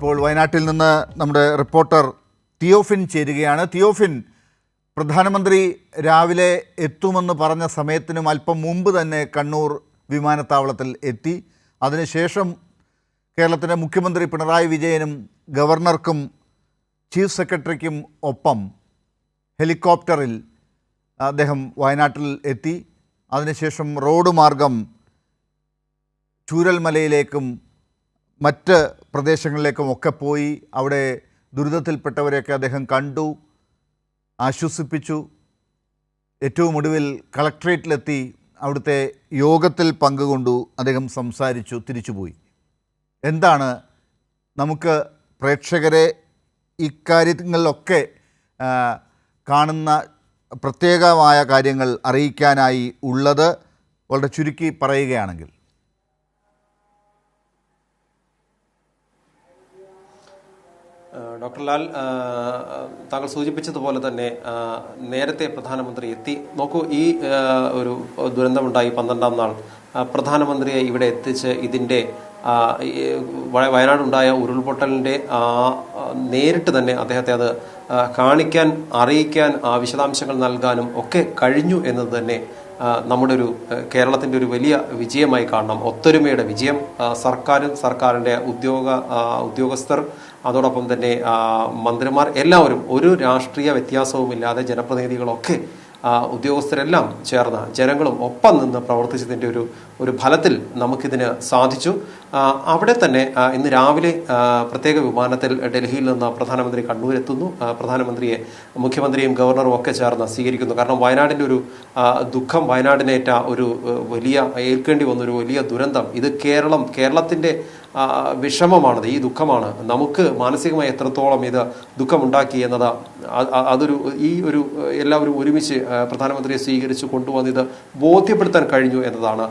ഇപ്പോൾ വയനാട്ടിൽ നിന്ന് നമ്മുടെ റിപ്പോർട്ടർ തിയോഫിൻ ചേരുകയാണ്. തിയോഫിൻ, പ്രധാനമന്ത്രി രാവിലെ എത്തുമെന്ന് പറഞ്ഞ സമയത്തിനും അല്പം മുമ്പ് തന്നെ കണ്ണൂർ വിമാനത്താവളത്തിൽ എത്തി. അതിനുശേഷം കേരളത്തിൻ്റെ മുഖ്യമന്ത്രി പിണറായി വിജയനും ഗവർണർക്കും ചീഫ് സെക്രട്ടറിക്കും ഒപ്പം ഹെലികോപ്റ്ററിൽ അദ്ദേഹം വയനാട്ടിൽ എത്തി. അതിനുശേഷം റോഡ് മാർഗം ചൂരൽമലയിലേക്കും മറ്റ് പ്രദേശങ്ങളിലേക്കും ഒക്കെ പോയി അവിടെ ദുരിതത്തിൽപ്പെട്ടവരെയൊക്കെ അദ്ദേഹം കണ്ടു, ആശ്വസിപ്പിച്ചു. ഏറ്റവും ഒടുവിൽ കളക്ട്രേറ്റിലെത്തി അവിടുത്തെ യോഗത്തിൽ പങ്കുകൊണ്ടു അദ്ദേഹം സംസാരിച്ചു, തിരിച്ചുപോയി. എന്താണ് നമുക്ക് പ്രേക്ഷകരെ ഇക്കാര്യങ്ങളിലൊക്കെ കാണുന്ന പ്രത്യേകമായ കാര്യങ്ങൾ അറിയിക്കാനായി ഉള്ളത്? വളരെ ചുരുക്കി പറയുകയാണെങ്കിൽ. ഡോക്ടർ ലാൽ, താങ്കൾ സൂചിപ്പിച്ചതുപോലെ തന്നെ നേരത്തെ പ്രധാനമന്ത്രി എത്തി. നോക്കൂ, ഈ ഒരു ദുരന്തമുണ്ടായി 12-ാം നാൾ പ്രധാനമന്ത്രിയെ ഇവിടെ എത്തിച്ച് ഇതിൻ്റെ വയനാടുണ്ടായ ഉരുൾപൊട്ടലിൻ്റെ നേരിട്ട് തന്നെ അദ്ദേഹത്തെ അത് കാണിക്കാൻ, അറിയിക്കാൻ, വിശദാംശങ്ങൾ നൽകാനും ഒക്കെ കഴിഞ്ഞു എന്നത് തന്നെ നമ്മുടെ ഒരു കേരളത്തിൻ്റെ ഒരു വലിയ വിജയമായി കാണണം. ഒത്തൊരുമയുടെ വിജയം. സർക്കാരും സർക്കാരിൻ്റെ ഉദ്യോഗസ്ഥർ, അതോടൊപ്പം തന്നെ മന്ത്രിമാർ, എല്ലാവരും ഒരു രാഷ്ട്രീയ വ്യത്യാസവുമില്ലാതെ ജനപ്രതിനിധികളൊക്കെ ഉദ്യോഗസ്ഥരെല്ലാം ചേർന്ന് ജനങ്ങളും ഒപ്പം നിന്ന് പ്രവർത്തിച്ചതിൻ്റെ ഒരു ഫലത്തിൽ നമുക്കിതിന് സാധിച്ചു. അവിടെ തന്നെ ഇന്ന് രാവിലെ പ്രത്യേക വിമാനത്തിൽ ഡൽഹിയിൽ നിന്ന് പ്രധാനമന്ത്രി കണ്ണൂരെത്തുന്നു. പ്രധാനമന്ത്രിയെ മുഖ്യമന്ത്രിയും ഗവർണറും ഒക്കെ ചേർന്ന് സ്വീകരിക്കുന്നു. കാരണം വയനാടിൻ്റെ ഒരു ദുഃഖം, വയനാടിനേറ്റ ഒരു വലിയ ഏൽക്കേണ്ടി വന്നൊരു വലിയ ദുരന്തം, ഇത് കേരളത്തിൻ്റെ വിഷമമാണത്, ഈ ദുഃഖമാണ്. നമുക്ക് മാനസികമായി എത്രത്തോളം ഇത് ദുഃഖമുണ്ടാക്കി എന്നത് എല്ലാവരും ഒരുമിച്ച് പ്രധാനമന്ത്രിയെ സ്വീകരിച്ച് കൊണ്ടുവന്നത് ബോധ്യപ്പെടുത്താൻ കഴിഞ്ഞു എന്നതാണ്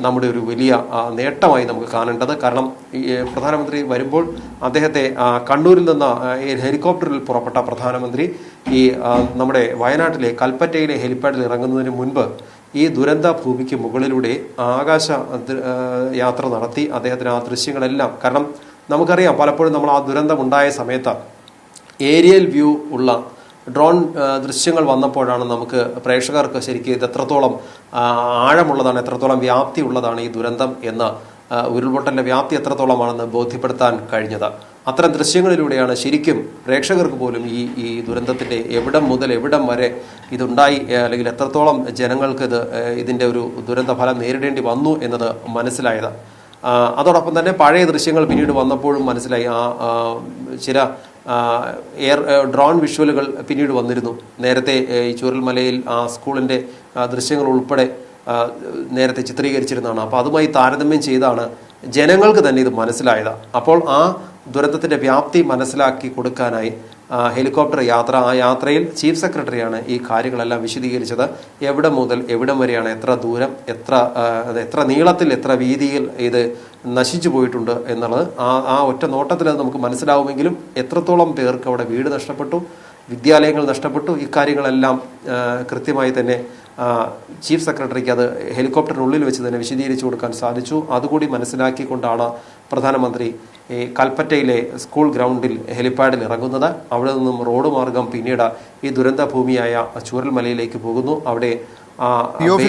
നമ്മുടെ ഒരു വലിയ നേട്ടമായി നമുക്ക് കാണേണ്ടത്. കാരണം പ്രധാനമന്ത്രി വരുമ്പോൾ അദ്ദേഹത്തെ കണ്ണൂരിൽ നിന്ന് ഹെലികോപ്റ്ററിൽ പുറപ്പെട്ട പ്രധാനമന്ത്രി നമ്മുടെ വയനാട്ടിലെ കൽപ്പറ്റയിലെ ഹെലിപ്പാഡിൽ ഇറങ്ങുന്നതിന് മുൻപ് ഈ ദുരന്ത ഭൂമിക്ക് മുകളിലൂടെ ആകാശ യാത്ര നടത്തി. അദ്ദേഹത്തിന് ആ ദൃശ്യങ്ങളെല്ലാം, കാരണം നമുക്കറിയാം പലപ്പോഴും നമ്മൾ ആ ദുരന്തം ഉണ്ടായ സമയത്ത് ഏരിയൽ വ്യൂ ഉള്ള ഡ്രോൺ ദൃശ്യങ്ങൾ വന്നപ്പോഴാണ് നമുക്ക് പ്രേക്ഷകർക്ക് ശരിക്കും ഇത് എത്രത്തോളം ആഴമുള്ളതാണ്, എത്രത്തോളം വ്യാപ്തി ഉള്ളതാണ് ഈ ദുരന്തം എന്ന്, ഉരുൾപൊട്ടലിൻ്റെ വ്യാപ്തി എത്രത്തോളമാണെന്ന് ബോധ്യപ്പെടുത്താൻ കഴിഞ്ഞത്. അത്തരം ദൃശ്യങ്ങളിലൂടെയാണ് ശരിക്കും പ്രേക്ഷകർക്ക് പോലും ഈ ദുരന്തത്തിൻ്റെ എവിടം മുതൽ എവിടം വരെ ഇതുണ്ടായി, അല്ലെങ്കിൽ എത്രത്തോളം ജനങ്ങൾക്ക് ഇതിൻ്റെ ഒരു ദുരന്ത ഫലം നേരിടേണ്ടി വന്നു എന്നത് മനസ്സിലായത്. അതോടൊപ്പം തന്നെ പഴയ ദൃശ്യങ്ങൾ പിന്നീട് വന്നപ്പോഴും മനസ്സിലായി. ചില ഡ്രോൺ വിഷ്വലുകൾ പിന്നീട് വന്നിരുന്നു. നേരത്തെ ഈ ചൂരൽമലയിൽ സ്കൂളിൻ്റെ ദൃശ്യങ്ങൾ ഉൾപ്പെടെ നേരത്തെ ചിത്രീകരിച്ചിരുന്നതാണ്. അപ്പോൾ അതുമായി താരതമ്യം ചെയ്താണ് ജനങ്ങൾക്ക് തന്നെ ഇത് മനസ്സിലായത്. അപ്പോൾ ആ ദുരന്തത്തിൻ്റെ വ്യാപ്തി മനസ്സിലാക്കി കൊടുക്കാനായി ഹെലികോപ്റ്റർ യാത്ര, ആ യാത്രയിൽ ചീഫ് സെക്രട്ടറിയാണ് ഈ കാര്യങ്ങളെല്ലാം വിശദീകരിച്ചത്. എവിടെ മുതൽ എവിടം വരെയാണ്, എത്ര ദൂരം, എത്ര നീളത്തിൽ, എത്ര വീതിയിൽ ഇത് നശിച്ചു പോയിട്ടുണ്ട് എന്നുള്ളത് ആ ഒറ്റ നോട്ടത്തിൽ അത് നമുക്ക് മനസ്സിലാവുമെങ്കിലും എത്രത്തോളം പേർക്ക് അവിടെ വീട് നഷ്ടപ്പെട്ടു, വിദ്യാലയങ്ങൾ നഷ്ടപ്പെട്ടു, ഇക്കാര്യങ്ങളെല്ലാം കൃത്യമായി തന്നെ ചീഫ് സെക്രട്ടറിക്ക് അത് ഹെലികോപ്റ്ററിനുള്ളിൽ വെച്ച് തന്നെ വിശദീകരിച്ചു കൊടുക്കാൻ സാധിച്ചു. അതുകൂടി മനസ്സിലാക്കിക്കൊണ്ടാണ് പ്രധാനമന്ത്രി കൽപ്പറ്റയിലെ സ്കൂൾ ഗ്രൗണ്ടിൽ ഹെലിപ്പാഡിൽ ഇറങ്ങുന്നത്. അവിടെ നിന്നും റോഡ് മാർഗം പിന്നീട് ഈ ദുരന്ത ഭൂമിയായ ചൂരൽമലയിലേക്ക് പോകുന്നു. അവിടെ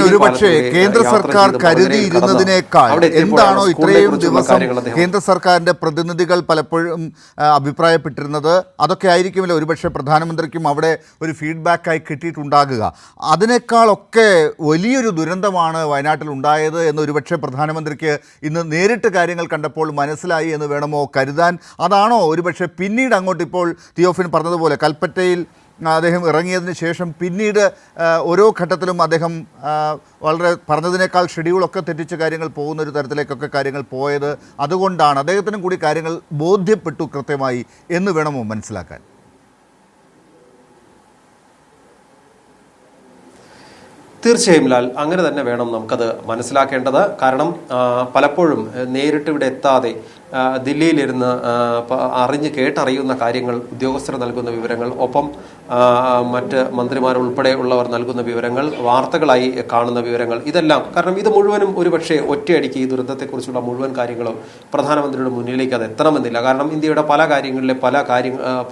ഒരുപക്ഷെ കേന്ദ്ര സർക്കാർ കരുതിയിരുന്നതിനേക്കാൾ എന്താണോ ഇത്രയും ദിവസം കേന്ദ്ര സർക്കാരിന്റെ പ്രതിനിധികൾ പലപ്പോഴും അഭിപ്രായപ്പെട്ടിരുന്നത്, അതൊക്കെ ആയിരിക്കുമല്ലോ ഒരുപക്ഷെ പ്രധാനമന്ത്രിക്കും അവിടെ ഒരു ഫീഡ്ബാക്കായി കിട്ടിയിട്ടുണ്ടാകുക. അതിനേക്കാളൊക്കെ വലിയൊരു ദുരന്തമാണ് വയനാട്ടിൽ ഉണ്ടായത് എന്ന് ഒരുപക്ഷെ പ്രധാനമന്ത്രിക്ക് ഇന്ന് നേരിട്ട് കാര്യങ്ങൾ കണ്ടപ്പോൾ മനസ്സിലായി എന്ന് വേണമോ കരുതാൻ? അതാണോ ഒരുപക്ഷെ പിന്നീട് അങ്ങോട്ട്, ഇപ്പോൾ തിയോഫിൻ പറഞ്ഞതുപോലെ കൽപ്പറ്റയിൽ അദ്ദേഹം ഇറങ്ങിയതിന് ശേഷം പിന്നീട് ഓരോ ഘട്ടത്തിലും അദ്ദേഹം വളരെ പറഞ്ഞതിനേക്കാൾ ഷെഡ്യൂളൊക്കെ തെറ്റിച്ച കാര്യങ്ങൾ പോകുന്നൊരു തരത്തിലേക്കൊക്കെ കാര്യങ്ങൾ പോയത് അതുകൊണ്ടാണ്? അദ്ദേഹത്തിനും കൂടി കാര്യങ്ങൾ ബോധ്യപ്പെട്ടു കൃത്യമായി എന്ന് വേണമോ മനസ്സിലാക്കാൻ? തീർച്ചയായും ലാൽ, അങ്ങനെ തന്നെ വേണം നമുക്കത് മനസ്സിലാക്കേണ്ടത്. കാരണം പലപ്പോഴും നേരിട്ട് ഇവിടെ എത്താതെ ദില്ലിയിലിരുന്ന് കേട്ടറിയുന്ന കാര്യങ്ങൾ, ഉദ്യോഗസ്ഥർ നൽകുന്ന വിവരങ്ങൾ, ഒപ്പം മറ്റ് മന്ത്രിമാരുൾപ്പെടെയുള്ളവർ നൽകുന്ന വിവരങ്ങൾ, വാർത്തകളായി കാണുന്ന വിവരങ്ങൾ, ഇതെല്ലാം കാരണം ഇത് മുഴുവനും ഒരുപക്ഷെ ഒറ്റയടിക്ക് ഈ ദുരന്തത്തെക്കുറിച്ചുള്ള മുഴുവൻ കാര്യങ്ങളും പ്രധാനമന്ത്രിയുടെ മുന്നിലേക്ക് അത് എത്തണമെന്നില്ല. കാരണം ഇന്ത്യയുടെ പല കാര്യങ്ങളിലെ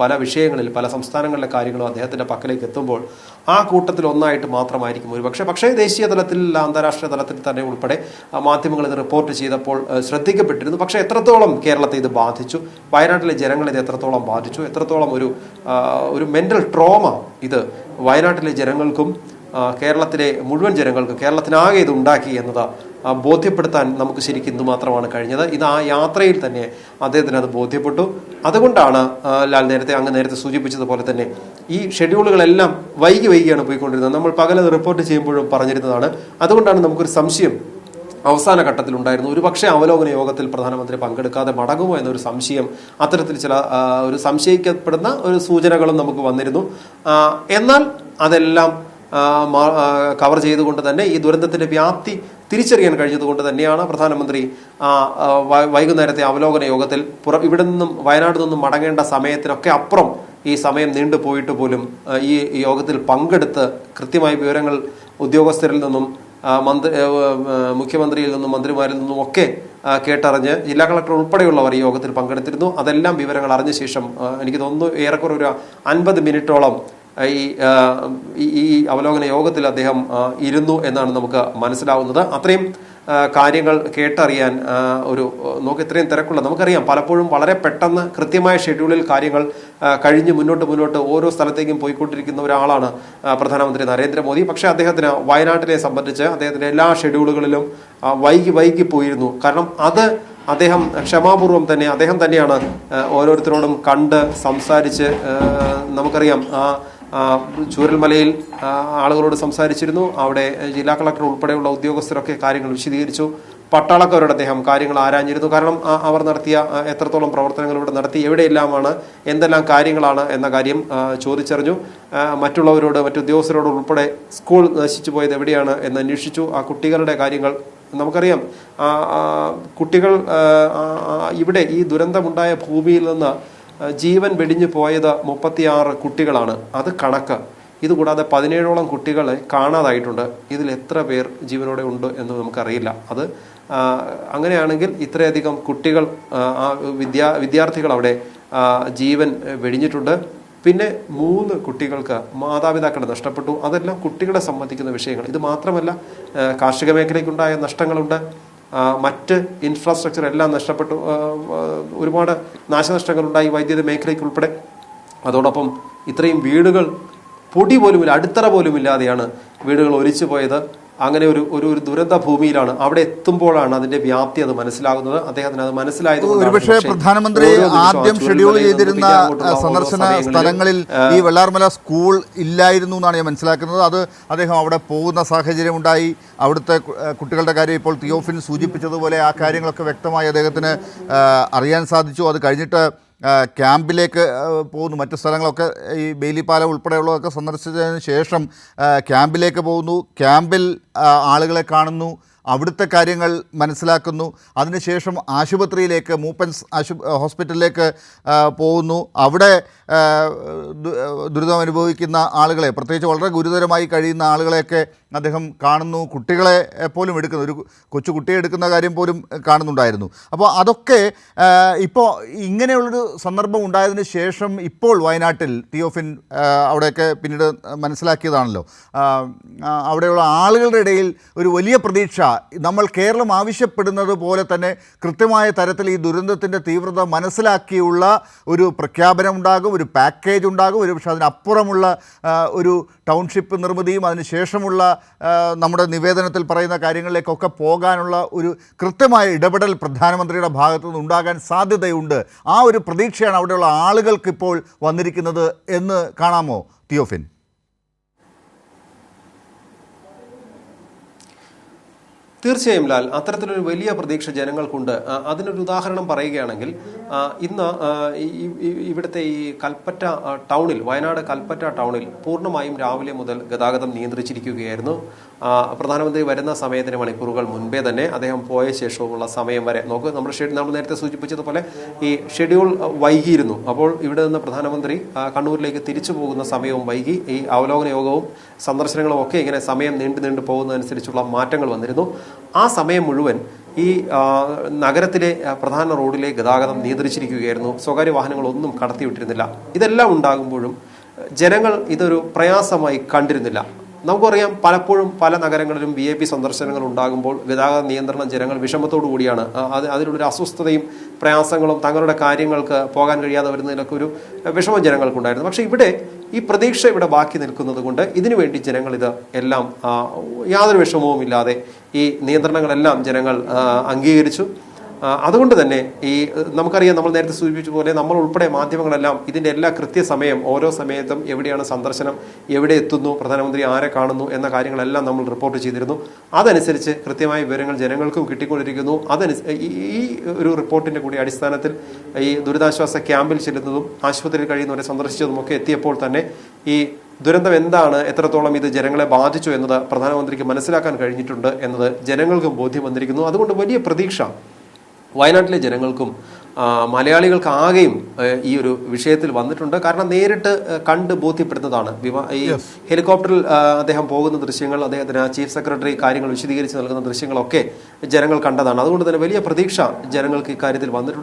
പല വിഷയങ്ങളിൽ പല സംസ്ഥാനങ്ങളിലെ കാര്യങ്ങളും അദ്ദേഹത്തിൻ്റെ പക്കലേക്ക് എത്തുമ്പോൾ ആ കൂട്ടത്തിൽ ഒന്നായിട്ട് മാത്രമായിരിക്കും ഒരുപക്ഷെ. പക്ഷേ ദേശീയ തലത്തിൽ അന്താരാഷ്ട്ര തലത്തിൽ തന്നെ ഉൾപ്പെടെ മാധ്യമങ്ങൾ ഇത് റിപ്പോർട്ട് ചെയ്തപ്പോൾ ശ്രദ്ധിക്കപ്പെട്ടിരുന്നു. പക്ഷേ എത്രത്തോളം കേരളത്തെ ഇത് ബാധിച്ചു, വയനാട്ടിലെ ജനങ്ങളെ ഇത് എത്രത്തോളം ബാധിച്ചു, എത്രത്തോളം ഒരു മെൻ്റൽ ട്രോമ ഇത് വയനാട്ടിലെ ജനങ്ങൾക്കും കേരളത്തിലെ മുഴുവൻ ജനങ്ങൾക്കും കേരളത്തിനാകെ ഇത് ഉണ്ടാക്കി എന്നത് ബോധ്യപ്പെടുത്താൻ നമുക്ക് ശരിക്കും ഇന്ന് മാത്രമാണ് കഴിഞ്ഞത്. ഇത് ആ യാത്രയിൽ തന്നെ അദ്ദേഹത്തിന് അത് ബോധ്യപ്പെട്ടു. അതുകൊണ്ടാണ് ലാൽ നേരത്തെ സൂചിപ്പിച്ചതുപോലെ തന്നെ ഈ ഷെഡ്യൂളുകളെല്ലാം വൈകിയാണ് പോയിക്കൊണ്ടിരുന്നത്. നമ്മൾ പകലത് റിപ്പോർട്ട് ചെയ്യുമ്പോഴും പറഞ്ഞിരുന്നതാണ്. അതുകൊണ്ടാണ് നമുക്കൊരു സംശയം അവസാന ഘട്ടത്തിലുണ്ടായിരുന്നു. ഒരു പക്ഷേ അവലോകന യോഗത്തിൽ പ്രധാനമന്ത്രി പങ്കെടുക്കാതെ മടങ്ങുമോ എന്നൊരു സംശയം, അത്തരത്തിൽ ചില ഒരു സംശയിക്കപ്പെടുന്ന ഒരു സൂചനകളും നമുക്ക് വന്നിരുന്നു. എന്നാൽ അതെല്ലാം കവർ ചെയ്തുകൊണ്ട് തന്നെ ഈ ദുരന്തത്തിന്റെ വ്യാപ്തി തിരിച്ചറിയാൻ കഴിഞ്ഞതുകൊണ്ട് തന്നെയാണ് പ്രധാനമന്ത്രി വൈകുന്നേരത്തെ അവലോകന യോഗത്തിൽ ഇവിടെ നിന്നും വയനാട് നിന്നും മടങ്ങേണ്ട സമയത്തിനൊക്കെ അപ്പുറം ഈ സമയം നീണ്ടുപോയിട്ട് പോലും ഈ യോഗത്തിൽ പങ്കെടുത്ത് കൃത്യമായ വിവരങ്ങൾ ഉദ്യോഗസ്ഥരിൽ നിന്നും മുഖ്യമന്ത്രിയിൽ നിന്നും മന്ത്രിമാരിൽ നിന്നും ഒക്കെ കേട്ടറിഞ്ഞ് ജില്ലാ കളക്ടർ ഉൾപ്പെടെയുള്ളവർ ഈ യോഗത്തിൽ പങ്കെടുത്തിരുന്നു. അതെല്ലാം വിവരങ്ങൾ അറിഞ്ഞ ശേഷം എനിക്ക് തോന്നുന്നു ഏറെക്കുറെ ഒരു 50 മിനിറ്റോളം ഈ അവലോകന യോഗത്തിൽ അദ്ദേഹം ഇരുന്നു എന്നാണ് നമുക്ക് മനസ്സിലാവുന്നത്. അത്രയും കാര്യങ്ങൾ കേട്ടറിയാൻ നമുക്ക് ഇത്രയും തിരക്കുള്ള നമുക്കറിയാം. പലപ്പോഴും വളരെ പെട്ടെന്ന് കൃത്യമായ ഷെഡ്യൂളിൽ കാര്യങ്ങൾ കഴിഞ്ഞ് മുന്നോട്ട് ഓരോ സ്ഥലത്തേക്കും പോയിക്കൊണ്ടിരിക്കുന്ന ഒരാളാണ് പ്രധാനമന്ത്രി നരേന്ദ്രമോദി. പക്ഷേ അദ്ദേഹത്തിന് വയനാട്ടിനെ സംബന്ധിച്ച് അദ്ദേഹത്തിൻ്റെ എല്ലാ ഷെഡ്യൂളുകളിലും വൈകി പോയിരുന്നു. കാരണം അത് അദ്ദേഹം ക്ഷമാപൂർവം തന്നെ അദ്ദേഹം തന്നെയാണ് ഓരോരുത്തരോടും കണ്ട് സംസാരിച്ച് നമുക്കറിയാം ചൂരൽമലയിൽ ആളുകളോട് സംസാരിച്ചിരുന്നു. അവിടെ ജില്ലാ കളക്ടർ ഉൾപ്പെടെയുള്ള ഉദ്യോഗസ്ഥരൊക്കെ കാര്യങ്ങൾ വിശദീകരിച്ചു. പട്ടാളക്കാരോട് അദ്ദേഹം കാര്യങ്ങൾ ആരാഞ്ഞിരുന്നു. കാരണം അവർ നടത്തിയ എത്രത്തോളം പ്രവർത്തനങ്ങൾ ഇവിടെ നടത്തി, എവിടെയെല്ലാമാണ്, എന്തെല്ലാം കാര്യങ്ങളാണ് എന്ന കാര്യം ചോദിച്ചറിഞ്ഞു. മറ്റു ഉദ്യോഗസ്ഥരോട് ഉൾപ്പെടെ സ്കൂൾ നശിച്ചു പോയത് എവിടെയാണ് എന്ന് അന്വേഷിച്ചു. ആ കുട്ടികളുടെ കാര്യങ്ങൾ നമുക്കറിയാം. കുട്ടികൾ ഇവിടെ ഈ ദുരന്തമുണ്ടായ ഭൂമിയിൽ നിന്ന് ജീവൻ വെടിഞ്ഞു പോയത് 36 കുട്ടികളാണ്. അത് കണക്ക്. ഇതുകൂടാതെ 17ഓളം കുട്ടികളെ കാണാതായിട്ടുണ്ട്. ഇതിൽ എത്ര പേർ ജീവനോടെ ഉണ്ട് എന്ന് നമുക്കറിയില്ല. അത് അങ്ങനെയാണെങ്കിൽ ഇത്രയധികം കുട്ടികൾ വിദ്യാർത്ഥികൾ അവിടെ ജീവൻ വെടിഞ്ഞിട്ടുണ്ട്. പിന്നെ 3 കുട്ടികൾക്ക് മാതാപിതാക്കളെ നഷ്ടപ്പെട്ടു. അതെല്ലാം കുട്ടികളെ സംബന്ധിക്കുന്ന വിഷയങ്ങൾ. ഇത് മാത്രമല്ല, കാർഷിക മേഖലയ്ക്കുണ്ടായ നഷ്ടങ്ങളുണ്ട്. മറ്റ് ഇൻഫ്രാസ്ട്രക്ചർ എല്ലാം നഷ്ടപ്പെട്ടു. ഒരുപാട് നാശനഷ്ടങ്ങളുണ്ടായി വൈദ്യുത മേഖലയ്ക്കുൾപ്പെടെ. അതോടൊപ്പം ഇത്രയും വീടുകൾ പൊടി പോലുമില്ല, അടിത്തറ പോലുമില്ലാതെയാണ് വീടുകൾ ഒലിച്ചു പോയത്. അങ്ങനെ ഒരു ദുരന്ത ഭൂമിയിലാണ്. അവിടെ എത്തുമ്പോഴാണ് അതിന്റെ വ്യാപ്തി അത് മനസ്സിലാകുന്നത്. അദ്ദേഹത്തിന് അത് മനസ്സിലായത് ഒരുപക്ഷെ പ്രധാനമന്ത്രി ആദ്യം ഷെഡ്യൂൾ ചെയ്തിരുന്ന സന്ദർശന സ്ഥലങ്ങളിൽ ഈ വെള്ളാർമല സ്കൂൾ ഇല്ലായിരുന്നു എന്നാണ് ഞാൻ മനസ്സിലാക്കുന്നത്. അത് അദ്ദേഹം അവിടെ പോകുന്ന സാഹചര്യം ഉണ്ടായി. അവിടുത്തെ കുട്ടികളുടെ കാര്യം ഇപ്പോൾ തിയോഫിൻ സൂചിപ്പിച്ചതുപോലെ ആ കാര്യങ്ങളൊക്കെ വ്യക്തമായി അദ്ദേഹത്തിന് അറിയാൻ സാധിച്ചു. അത് കഴിഞ്ഞിട്ട് ക്യാമ്പിലേക്ക് പോകുന്നു. മറ്റു സ്ഥലങ്ങളൊക്കെ ഈ ബെയിലിപ്പാലം ഉൾപ്പെടെയുള്ളതൊക്കെ സന്ദർശിച്ചതിന് ശേഷം ക്യാമ്പിലേക്ക് പോകുന്നു. ക്യാമ്പിൽ ആളുകളെ കാണുന്നു, അവിടുത്തെ കാര്യങ്ങൾ മനസ്സിലാക്കുന്നു. അതിനുശേഷം ആശുപത്രിയിലേക്ക് മൂപ്പൻസ് ഹോസ്പിറ്റലിലേക്ക് പോകുന്നു. അവിടെ ദുരിതം അനുഭവിക്കുന്ന ആളുകളെ, പ്രത്യേകിച്ച് വളരെ ഗുരുതരമായി കഴിയുന്ന ആളുകളെയൊക്കെ അദ്ദേഹം കാണുന്നു. കുട്ടികളെ പോലും എടുക്കുന്നു, ഒരു കൊച്ചു കുട്ടിയെ എടുക്കുന്ന കാര്യം പോലും കാണുന്നുണ്ടായിരുന്നു. അപ്പോൾ അതൊക്കെ ഇപ്പോൾ ഇങ്ങനെയുള്ളൊരു സന്ദർഭം ഉണ്ടായതിന് ശേഷം ഇപ്പോൾ വയനാട്ടിൽ തിയോഫിൻ അവിടെയൊക്കെ പിന്നീട് മനസ്സിലാക്കിയതാണല്ലോ, അവിടെയുള്ള ആളുകളുടെ ഇടയിൽ ഒരു വലിയ പ്രതീക്ഷ, നമ്മൾ കേരളം ആവശ്യപ്പെടുന്നത് പോലെ തന്നെ കൃത്യമായ തരത്തിൽ ഈ ദുരന്തത്തിൻ്റെ തീവ്രത മനസ്സിലാക്കിയുള്ള ഒരു പ്രഖ്യാപനം ഉണ്ടാകും, ഒരു പാക്കേജ് ഉണ്ടാകും. ഒരു പക്ഷേ അതിനപ്പുറമുള്ള ഒരു ടൗൺഷിപ്പ് നിർമ്മിതിയും അതിനുശേഷമുള്ള നമ്മുടെ നിവേദനത്തിൽ പറയുന്ന കാര്യങ്ങളിലേക്കൊക്കെ പോകാനുള്ള ഒരു കൃത്യമായ ഇടപെടൽ പ്രധാനമന്ത്രിയുടെ ഭാഗത്തു നിന്ന് ഉണ്ടാകാൻ സാധ്യതയുണ്ട്. ആ ഒരു പ്രതീക്ഷയാണ് അവിടെയുള്ള ആളുകൾക്കിപ്പോൾ വന്നിരിക്കുന്നത് എന്ന് കാണാമോ തിയോഫിൻ? തീർച്ചയായും ലാൽ, അത്തരത്തിലൊരു വലിയ പ്രതീക്ഷ ജനങ്ങൾക്കുണ്ട്. അതിനൊരു ഉദാഹരണം പറയുകയാണെങ്കിൽ, ഇന്ന് ഇവിടുത്തെ ഈ കൽപ്പറ്റ ടൗണിൽ, വയനാട് കൽപ്പറ്റ ടൗണിൽ പൂർണ്ണമായും രാവിലെ മുതൽ ഗതാഗതം നിയന്ത്രിച്ചിരിക്കുകയായിരുന്നു. പ്രധാനമന്ത്രി വരുന്ന സമയത്തിന് മണിക്കൂറുകൾ മുൻപേ തന്നെ, അദ്ദേഹം പോയ ശേഷവുമുള്ള സമയം വരെ നോക്ക്, നമ്മൾ നേരത്തെ സൂചിപ്പിച്ചതുപോലെ ഈ ഷെഡ്യൂൾ വൈകിയിരുന്നു. അപ്പോൾ ഇവിടെ നിന്ന് പ്രധാനമന്ത്രി കണ്ണൂരിലേക്ക് തിരിച്ചു പോകുന്ന സമയവും വൈകി. ഈ അവലോകന യോഗവും സന്ദർശനങ്ങളും ഒക്കെ ഇങ്ങനെ സമയം നീണ്ടു പോകുന്നതനുസരിച്ചുള്ള മാറ്റങ്ങൾ വന്നിരുന്നു. ആ സമയം മുഴുവൻ ഈ നഗരത്തിലെ പ്രധാന റോഡിലെ ഗതാഗതം നിയന്ത്രിച്ചിരിക്കുകയായിരുന്നു. സ്വകാര്യ വാഹനങ്ങളൊന്നും കടത്തിവിട്ടിരുന്നില്ല. ഇതെല്ലാം ഉണ്ടാകുമ്പോഴും ജനങ്ങൾ ഇതൊരു പ്രയാസമായി കണ്ടിരുന്നില്ല. നമുക്കറിയാം, പലപ്പോഴും പല നഗരങ്ങളിലും VIP സന്ദർശനങ്ങൾ ഉണ്ടാകുമ്പോൾ ഗതാഗത നിയന്ത്രണം ജനങ്ങൾ വിഷമത്തോടു കൂടിയാണ്, അതിനുള്ളൊരു അസ്വസ്ഥതയും പ്രയാസങ്ങളും തങ്ങളുടെ കാര്യങ്ങൾക്ക് പോകാൻ കഴിയാതെ വരുന്നതിലൊക്കെ ഒരു വിഷമം ജനങ്ങൾക്കുണ്ടായിരുന്നു. പക്ഷേ ഇവിടെ ഈ പ്രതീക്ഷ ഇവിടെ ബാക്കി നിൽക്കുന്നത് കൊണ്ട് ഇതിനുവേണ്ടി ജനങ്ങൾ ഇത് എല്ലാം യാതൊരു വിഷമവും ഇല്ലാതെ ഈ നിയന്ത്രണങ്ങളെല്ലാം ജനങ്ങൾ അംഗീകരിച്ചു. അതുകൊണ്ട് തന്നെ ഈ നമുക്കറിയാം, നമ്മൾ നേരത്തെ സൂചിപ്പിച്ച പോലെ നമ്മൾ ഉൾപ്പെടെ മാധ്യമങ്ങളെല്ലാം ഇതിൻ്റെ എല്ലാ കൃത്യസമയം, ഓരോ സമയത്തും എവിടെയാണ് സന്ദർശനം, എവിടെ എത്തുന്നു, പ്രധാനമന്ത്രി ആരെ കാണുന്നു എന്ന കാര്യങ്ങളെല്ലാം നമ്മൾ റിപ്പോർട്ട് ചെയ്തിരുന്നു. അതനുസരിച്ച് കൃത്യമായ വിവരങ്ങൾ ജനങ്ങൾക്കും കിട്ടിക്കൊണ്ടിരിക്കുന്നു. ഈ ഒരു റിപ്പോർട്ടിൻ്റെ കൂടി അടിസ്ഥാനത്തിൽ ഈ ദുരിതാശ്വാസ ക്യാമ്പിൽ ചെല്ലുന്നതും ആശുപത്രിയിൽ കഴിയുന്നവരെ സന്ദർശിച്ചതും ഒക്കെ എത്തിയപ്പോൾ തന്നെ ഈ ദുരന്തം എന്താണ്, എത്രത്തോളം ഇത് ജനങ്ങളെ ബാധിച്ചു എന്നത് പ്രധാനമന്ത്രിക്ക് മനസ്സിലാക്കാൻ കഴിഞ്ഞിട്ടുണ്ട് എന്നത് ജനങ്ങൾക്കും ബോധ്യം വന്നിരിക്കുന്നു. അതുകൊണ്ട് വലിയ പ്രതീക്ഷ വയനാട്ടിലെ ജനങ്ങൾക്കും മലയാളികൾക്ക് ആകെയും ഈ ഒരു വിഷയത്തിൽ വന്നിട്ടുണ്ട്. കാരണം നേരിട്ട് കണ്ട് ബോധ്യപ്പെടുന്നതാണ്. ഈ ഹെലികോപ്റ്ററിൽ അദ്ദേഹം പോകുന്ന ദൃശ്യങ്ങൾ, അദ്ദേഹത്തിന് ചീഫ് സെക്രട്ടറി കാര്യങ്ങൾ വിശദീകരിച്ച് നൽകുന്ന ദൃശ്യങ്ങളൊക്കെ ജനങ്ങൾ കണ്ടതാണ്. അതുകൊണ്ട് തന്നെ വലിയ പ്രതീക്ഷ ജനങ്ങൾക്ക് ഇക്കാര്യത്തിൽ വന്നിട്ടുണ്ട്.